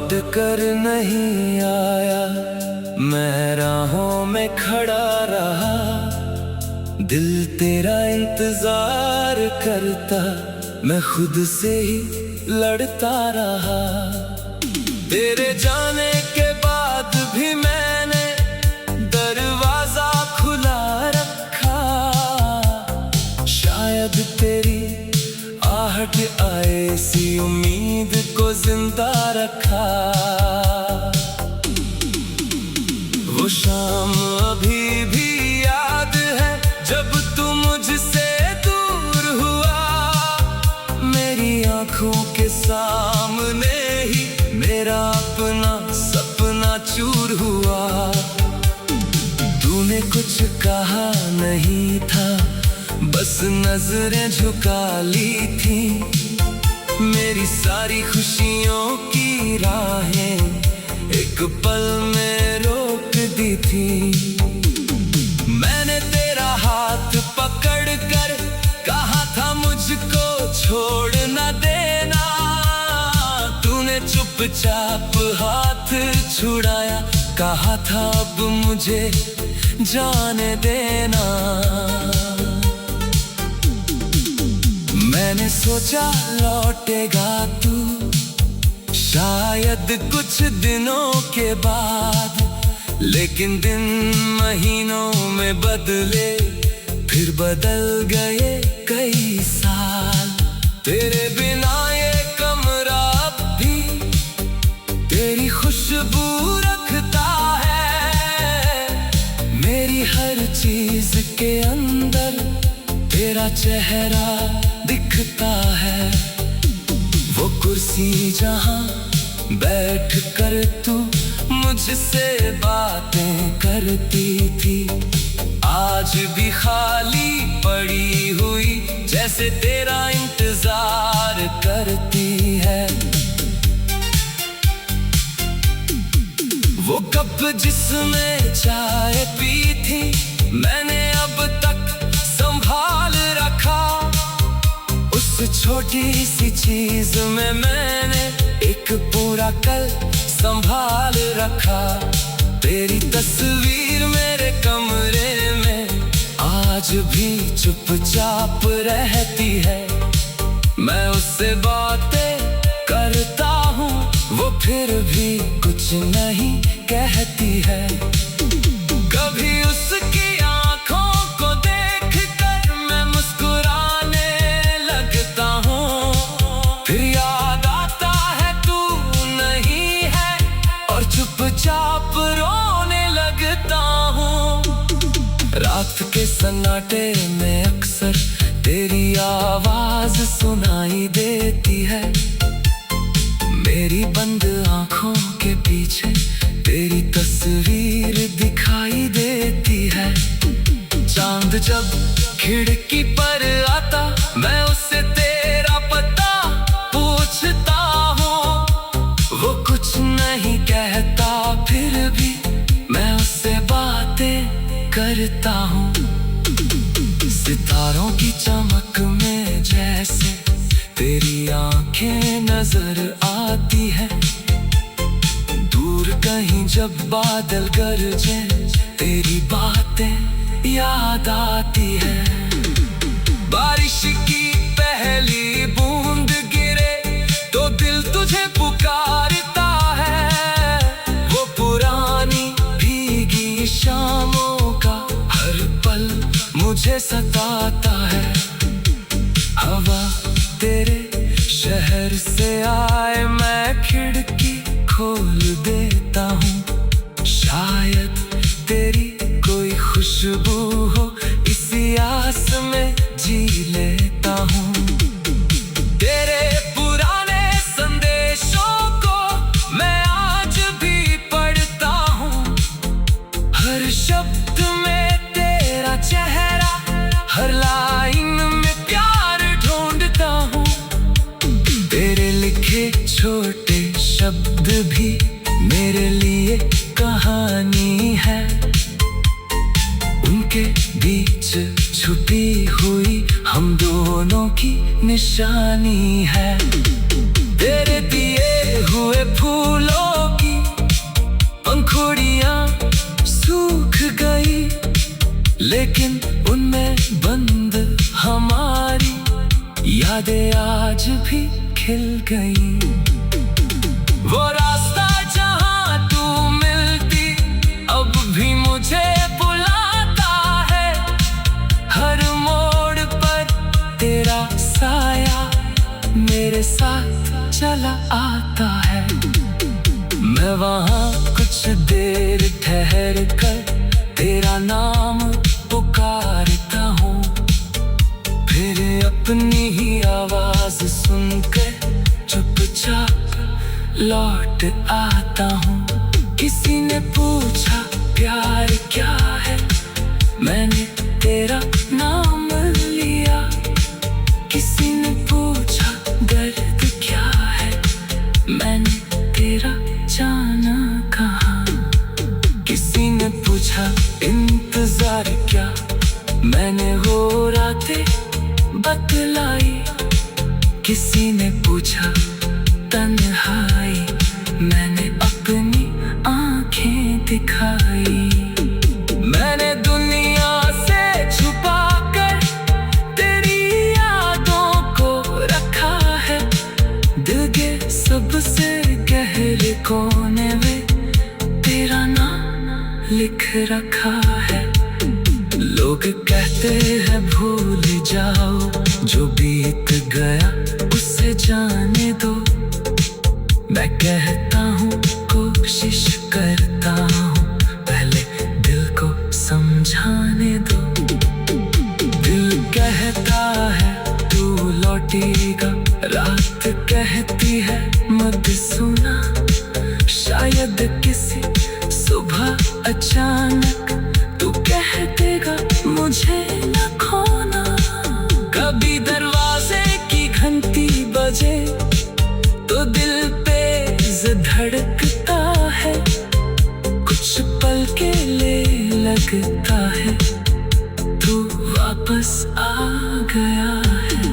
लौट कर नहीं आया, मैं राहों में खड़ा रहा। दिल तेरा इंतजार करता, मैं खुद से ही लड़ता रहा। तेरे जाने के बाद भी मैंने दरवाजा खुला रखा, शायद तेरी आहट आए इसी उम्मीद को जिंदा रखा। वो शाम अभी भी याद है जब तू मुझसे दूर हुआ, मेरी आंखों के सामने ही मेरा अपना सपना चूर हुआ। तूने कुछ कहा नहीं था, बस नजरें झुका ली थी। मेरी सारी खुशियों की राहें एक पल में रोक दी थी। मैंने तेरा हाथ पकड़ कर कहा था मुझको छोड़ न देना, तूने चुपचाप हाथ छुड़ाया, कहा था अब मुझे जाने देना। मैंने सोचा लौटेगा तू शायद कुछ दिनों के बाद, लेकिन दिन महीनों में बदले, फिर बदल गए कई साल। तेरे बिना ये कमरा अब भी तेरी खुशबू रखता है, मेरी हर चीज के अंदर तेरा चेहरा दिखता है। वो कुर्सी जहां बैठ कर तू मुझसे बातें करती थी, आज भी खाली पड़ी हुई जैसे तेरा इंतजार करती है। वो कप जिसमें चाय पी थी मैंने अब तक संभाल रखा, उस छोटी सी चीज में मैंने एक पूरा कल संभाल रखा। तेरी तस्वीर मेरे कमरे में आज भी चुपचाप रहती है, मैं उससे बातें करता हूँ, वो फिर भी कुछ नहीं कहती है। कभी उसकी आंखों को देखकर मैं मुस्कुराने लगता हूँ, फिर याद आता है तू नहीं है और चुपचाप रोने लगता हूँ। रात के सन्नाटे में अक्सर तेरी आवाज सुनाई देती है, मेरी बंद आंखों के पीछे तेरी तस्वीर दिखाई देती है। चांद जब खिड़की पर आता मैं उससे तेरा पता पूछता हूँ, वो कुछ नहीं कहता फिर भी मैं उससे बातें करता हूँ। सितारों की चमक में जैसे तेरी आंखें नजर आती है, दूर कहीं जब बादल गरजे तेरी बातें याद आती है। बारिश की पहली बूंद गिरे तो दिल तुझे पुकारता है, वो पुरानी भीगी शामों का हर पल मुझे सताता है। हवा तेरे शहर से आए मैं खिड़की खोल देता हूँ, शायद तेरी कोई खुशबू हो इसी आस में जी लेता हूँ। तेरे पुराने संदेशों को मैं आज भी पढ़ता हूँ, हर शब्द में तेरा चेहरा, हर लाइन में प्यार ढूंढता हूँ। तेरे लिखे छोटे शब्द भी मेरे लिए कहानी है, उनके बीच छुपी हुई हम दोनों की निशानी है। तेरे दिए हुए फूलों लेकिन उनमें बंद हमारी यादें आज भी खिल गई। वो रास्ता जहाँ तू मिलती अब भी मुझे बुलाता है। हर मोड़ पर तेरा साया मेरे साथ चला आता है। मैं वहाँ कुछ देर ठहर कर तेरा नाम पुकारता हूँ, फिर अपनी ही आवाज सुनकर चुपचाप लौट आता हूँ। किसी ने पूछा प्यार क्या है, मैंने तेरा नाम लिया। किसी ने पूछा दर्द क्या है, मैंने तेरा जाना कहाँ। किसी ने पूछा इंतजार क्या, मैंने वो रातें बतलाई। किसी ने पूछा तन्हाई, मैंने अपनी आंखें दिखाई। मैंने दुनिया से छुपाकर तेरी यादों को रखा है। दिल के सबसे गहरे कोने में तेरा नाम लिख रखा है। लोग कहते हैं भूल जाओ, जो बीत गया उसे जाने दो। मैं कहता हूँ कोशिश करता हूँ, पहले दिल को समझाने दो। दिल कहता है तू लौटेगा, रात कहती है मत सुना। शायद किसी सुबह अचानक तू कह देगा मुझे न खोना। कभी दरवाजे की घंटी बजे तो दिल पे धड़कता है। कुछ पल के लिए लगता है तू वापस आ गया है।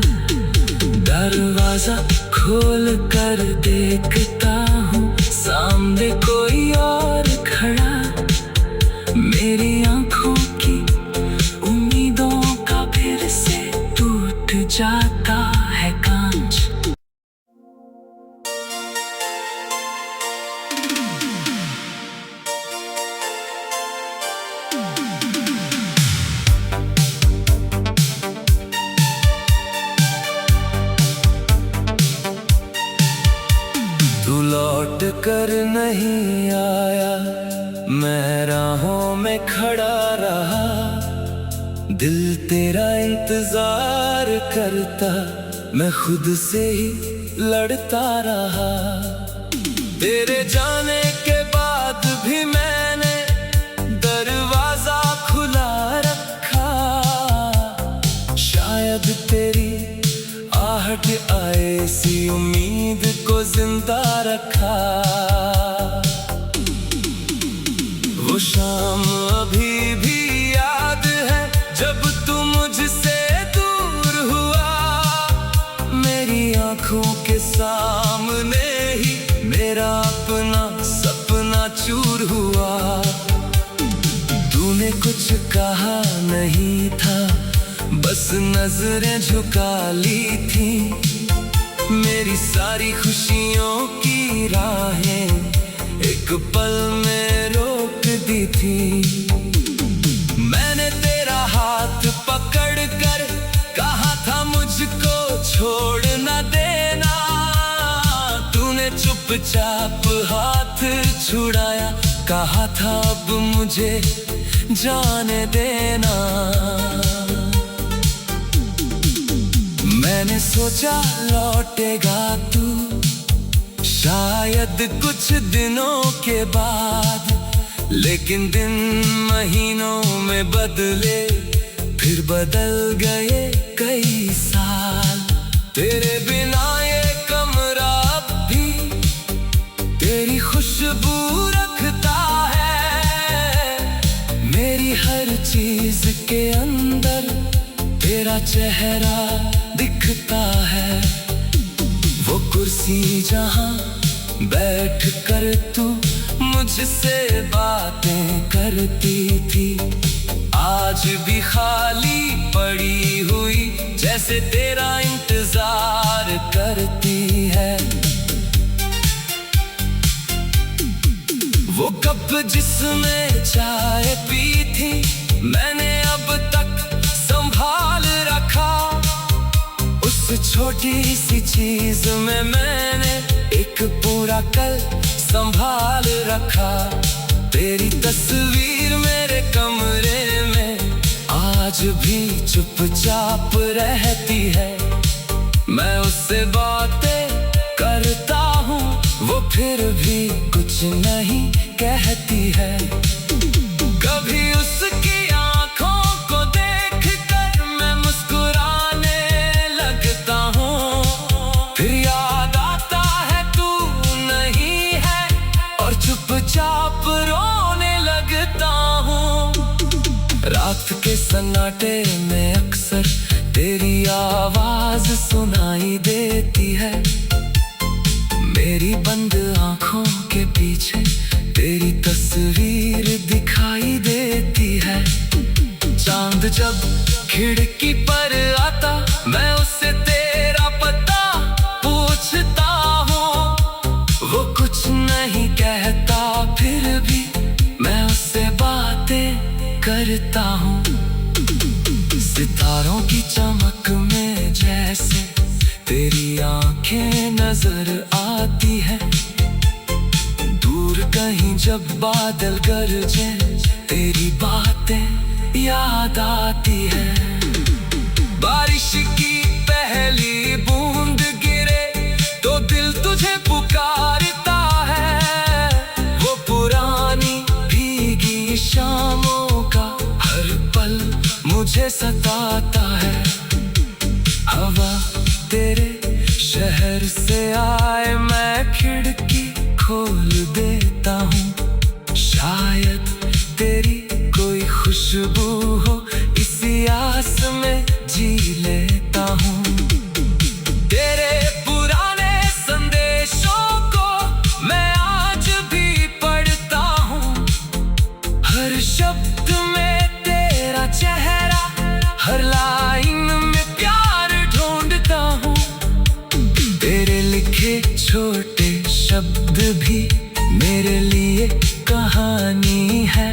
दरवाजा खोल कर देखता हूँ, सामने कोई और खड़ा। मेरी आंखों की उम्मीदों का फिर से टूट जाता है कांच। तू लौट कर नहीं आया, मैं राहों में खड़ा रहा। दिल तेरा इंतजार करता, मैं खुद से ही लड़ता रहा। तेरे जाने के बाद भी मैंने दरवाजा खुला रखा। शायद तेरी आहट आए सी उम्मीद को जिंदा रखा। वो शाम अभी भी याद है जब तू मुझसे दूर हुआ। मेरी आंखों के सामने ही मेरा अपना सपना चूर हुआ। तूने कुछ कहा नहीं था, बस नजरें झुका ली थी। मेरी सारी खुशियों की राहें एक पल में रोक दी थी। मैंने तेरा हाथ पकड़ कर कहा था मुझको छोड़ न देना। तूने चुपचाप हाथ छुड़ाया, कहा था अब मुझे जाने देना। मैंने सोचा लौटेगा तू शायद कुछ दिनों के बाद, लेकिन दिन महीनों में बदले, फिर बदल गए कई साल। तेरे बिना ये कमरा अब भी तेरी खुशबू रखता है। मेरी हर चीज के अंदर तेरा चेहरा दिखता है। वो कुर्सी जहाँ बैठ कर तू मुझसे बातें करती थी, आज भी खाली पड़ी हुई, जैसे तेरा इंतजार करती है। वो कप जिसमें चाय पी थी, मैंने अब तक संभाल रखा। उस छोटी सी चीज में मैंने एक पूरा कल संभाल रखा। तेरी तस्वीर मेरे कमरे में आज भी चुपचाप रहती है। मैं उससे बातें करता हूँ, वो फिर भी कुछ नहीं कहती है। कभी उसकी आंखों को देखकर मैं मुस्कुराने लगता हूँ, फिर याद आता है तू नहीं है और चुपचाप रोने लगता हूँ। रात के सन्नाटे में अक्सर तेरी आवाज सुनाई देती है। मेरी बंद आंखों के पीछे तेरी तस्वीर दिखाई देती है। चांद जब खिड़की पर आता, मैं उससे तेरा पता पूछता हूँ। वो कुछ नहीं कहता, फिर भी मैं उससे बातें करता हूँ। सितारों की चमक में जैसे तेरी आंखें नजर आती है। दूर कहीं जब बादल गरजे, तेरी बातें याद आती है। बारिश की पहली बूंद गिरे तो दिल तुझे पुकारता है। वो पुरानी भीगी शामों का हर पल मुझे सताता है। हवा तेरे शहर से आए, मैं खिड़की खोल देता हूँ। शायद तेरी कोई खुशबू हो, इसी आस में जी लेता हूँ। तेरे पुराने संदेशों को मैं आज भी पढ़ता हूँ। हर शब्द में तेरा चेहरा, हर लाइन में प्यार ढूंढता हूँ। तेरे लिखे छोटे शब्द भी मेरे लिए कहानी है।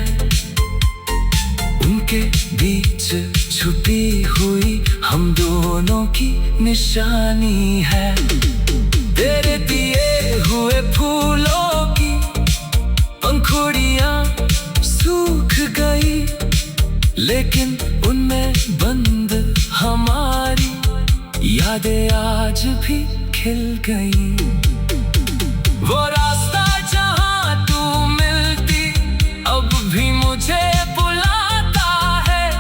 उनके बीच छुपी हुई हम दोनों की निशानी है। तेरे दिए हुए फूलों की पंखुड़ियां सूख गई, लेकिन उनमें बंद हमारी यादें आज भी खिल गई। वो रास्ता जहाँ तू मिलती अब भी मुझे बुलाता है।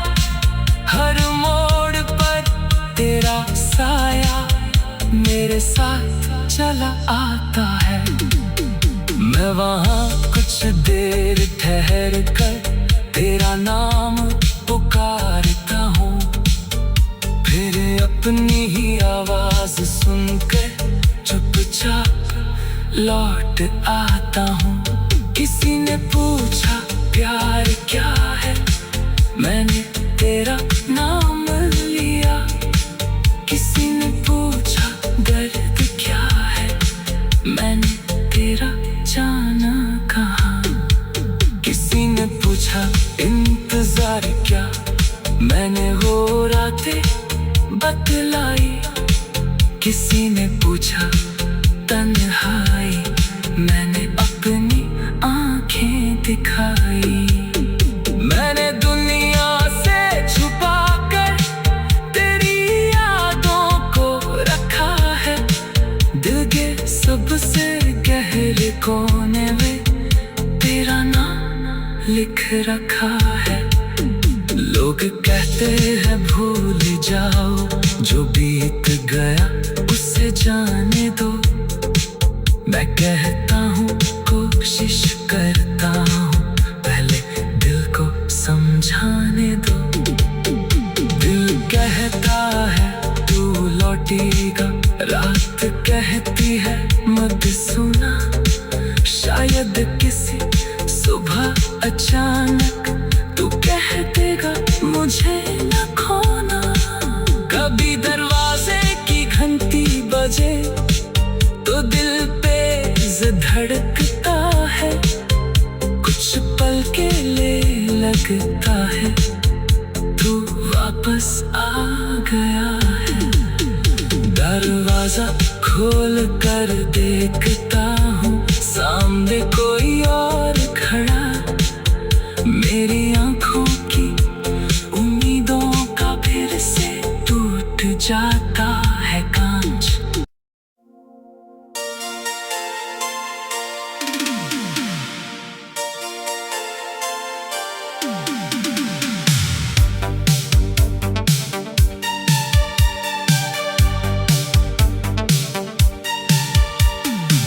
हर मोड़ पर तेरा साया मेरे साथ चला आता है। मैं वहाँ कुछ देर ठहर कर तेरा नाम पुकारता हूँ, फिर अपनी ही आवाज सुनकर चुपचाप लौट आता हूँ। किसी ने पूछा प्यार क्या है, मैंने तेरा नाम लिया। किसी ने पूछा दर्द क्या है, मैंने तेरा जाना कहाँ। किसी ने पूछा इंतजार क्या, मैंने वो रातें बतलाई। किसी ने पूछा तन्हाई, मैंने अपनी आंखें दिखाई। मैंने दुनिया से छुपाकर तेरी यादों को रखा है। दिल के सबसे गहरे कोने में तेरा नाम लिख रखा है। लोग कहते हैं भूल जाओ, जो बीत गया उसे जाने दो। मैं कहता हूँ कोशिश करता हूँ, पहले दिल को समझाने दो। दिल कहता है तू लौटेगा, रात कहती है मत सुना। शायद किसी सुबह अचानक तू कह देगा तेज धड़कता है, कुछ पल के लिए लगता है तू वापस आ गया है। दरवाजा खोल कर देखता हूँ, सामने कोई और खड़ा, मेरी आंखों की उम्मीदों का फिर से टूट जाता है कांच।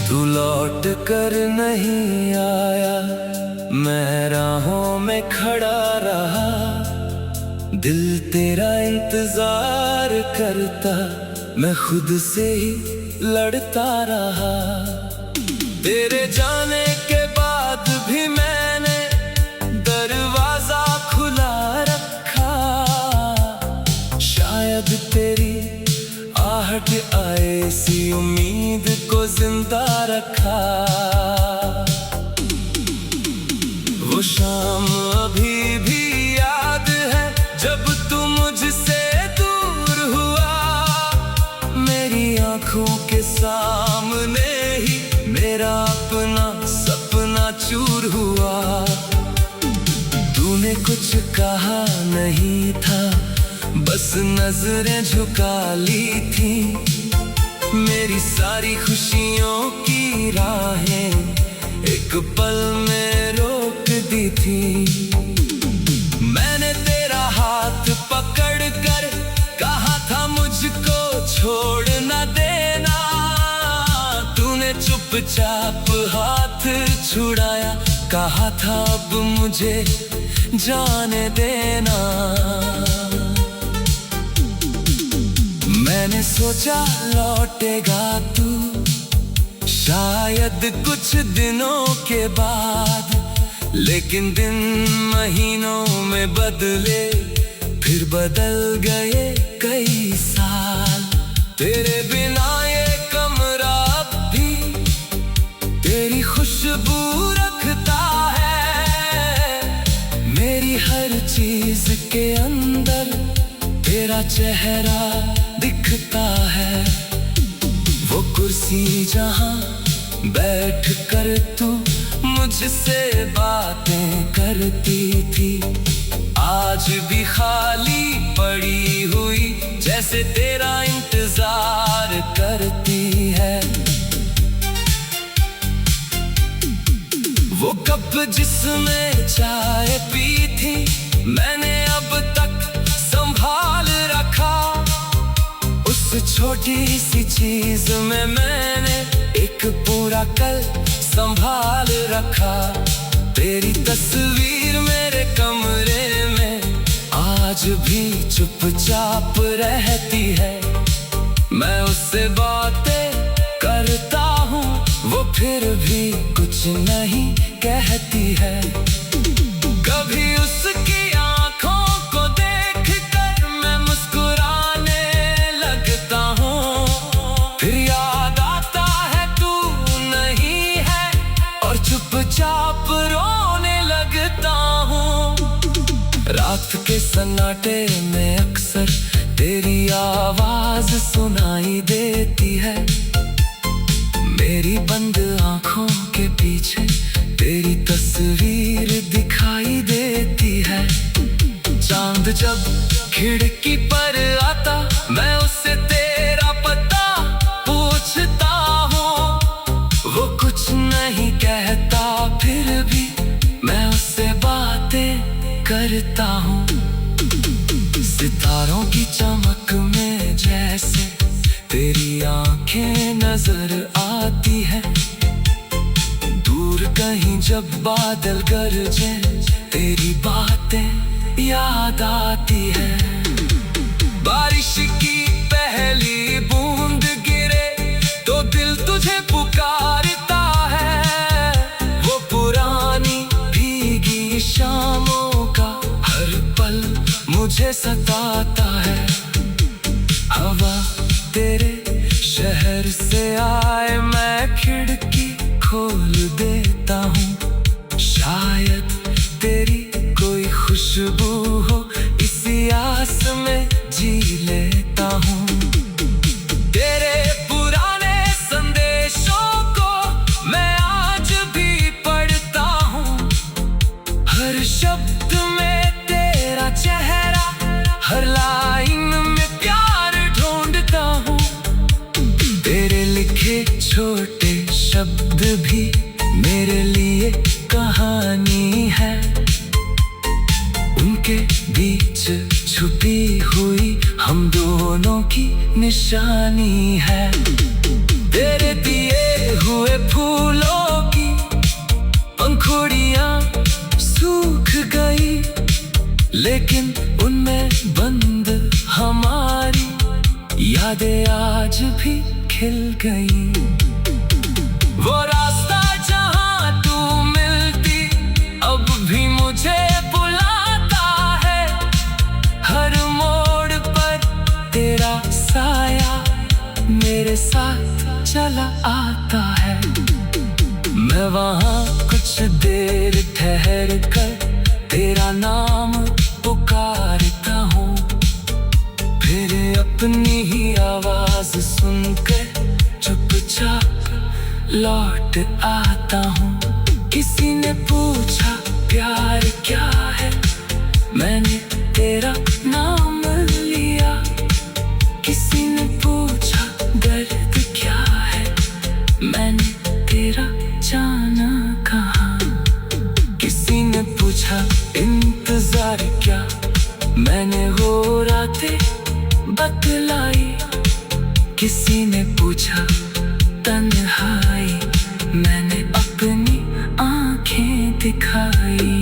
तू लौट कर नहीं आया, मैं राहों में खड़ा रहा, दिल तेरा इंतजार करता, मैं खुद से ही लड़ता रहा। तेरे जाने के बाद भी मैंने दरवाजा खुला रखा, शायद तेरी आहट आए इसी उम्मीद को जिंदा रखा। वो शाम अभी भी याद है जब तू मुझसे दूर हुआ, मेरी आंखों के सामने ही मेरा अपना सपना चूर हुआ। तूने कुछ कहा नहीं था, बस नजरें झुका ली थी, मेरी सारी खुशियों की राहें एक पल में रोक दी थी। मैंने तेरा हाथ पकड़ कर कहा था मुझको छोड़ न देना, तूने चुपचाप हाथ छुड़ाया, कहा था अब मुझे जाने देना। मैंने सोचा लौटेगा तू शायद कुछ दिनों के बाद, लेकिन दिन महीनों में बदले, फिर बदल गए कई साल। तेरे बिना ये कमरा अब भी तेरी खुशबू रखता है, मेरी हर चीज के अंदर तेरा चेहरा दिखता है। वो कुर्सी जहाँ बैठ कर तू मुझसे बातें करती थी, आज भी खाली पड़ी हुई, जैसे तेरा इंतजार करती है। वो कप जिसमें चाय पी थी, मैंने अब तक संभाल रखा, उस छोटी सी चीज में मैंने एक पूरा कल संभाल रखा। तेरी तस्वीर मेरे कमरे में आज भी चुपचाप रहती है, मैं उससे बातें करता हूँ, वो फिर भी कुछ नहीं कहती है। कभी उसकी आंखों को देख कर मैं मुस्कुराने लगता हूँ, फिर याद आता है तू नहीं है और चुपचाप रोने लगता हूँ। रात के सन्नाटे में अक्सर तेरी आवाज सुनाई देती है, मेरी बंद आंखों के पीछे तेरी तस्वीर दिखाई देती है। चांद जब खिड़की पर आता, मैं उससे तेरा पता पूछता हूँ, वो कुछ नहीं कहता, फिर भी मैं उससे बातें करता हूँ। सितारों की चमक में जैसे तेरी आंखें नजर आती है, दूर कहीं जब बादल गरजे तेरी बातें याद आती है। बारिश की पहली बूंद गिरे तो दिल तुझे पुकारता है, वो पुरानी भीगी शामों का हर पल मुझे सताता है। हवा तेरे शहर से आए, मैं खिड़की खोल देता हूँ। शायद तेरी कोई खुशबू हो, इसी आस में जी लेता हूँ। तेरे पुराने संदेशों को मैं आज भी पढ़ता हूँ। हर शब्द में तेरा चेहरा, हर लाइन में प्यार ढूंढता हूँ। तेरे लिखे छोटे शब्द भी मेरे लिए कहानी है। उनके बीच छुपी हुई हम दोनों की निशानी है। तेरे दिए हुए फूलों की पंखुड़ियां सूख गई, लेकिन उनमें बंद हमारी यादें आज भी खिल गई। वो रास्ता जहां तू मिलती अब भी मुझे बुलाता है। हर मोड़ पर तेरा साया मेरे साथ चला आता है। मैं वहां कुछ देर ठहर कर तेरा नाम पुकारता हूँ, फिर अपनी ही आवाज सुनकर चुपचाप लौट आता हूँ। किसी ने पूछा प्यार क्या है, मैंने तेरा नाम लिया। किसी ने पूछा दर्द क्या है, मैंने तेरा जाना कहाँ। किसी ने पूछा इंतजार क्या, मैंने वो रातें बतलाई। किसी ने पूछा तन्हाई, मैंने अपनी आंखें दिखाई।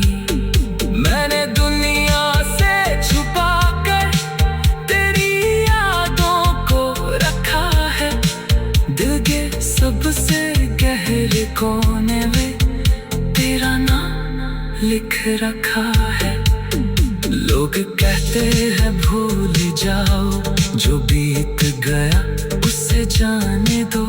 मैंने दुनिया से छुपाकर तेरी यादों को रखा है। दिल के सबसे गहरे कोने में तेरा नाम लिख रखा है। लोग कहते हैं भूल जाओ, जो बीत गया उसे जाने दो।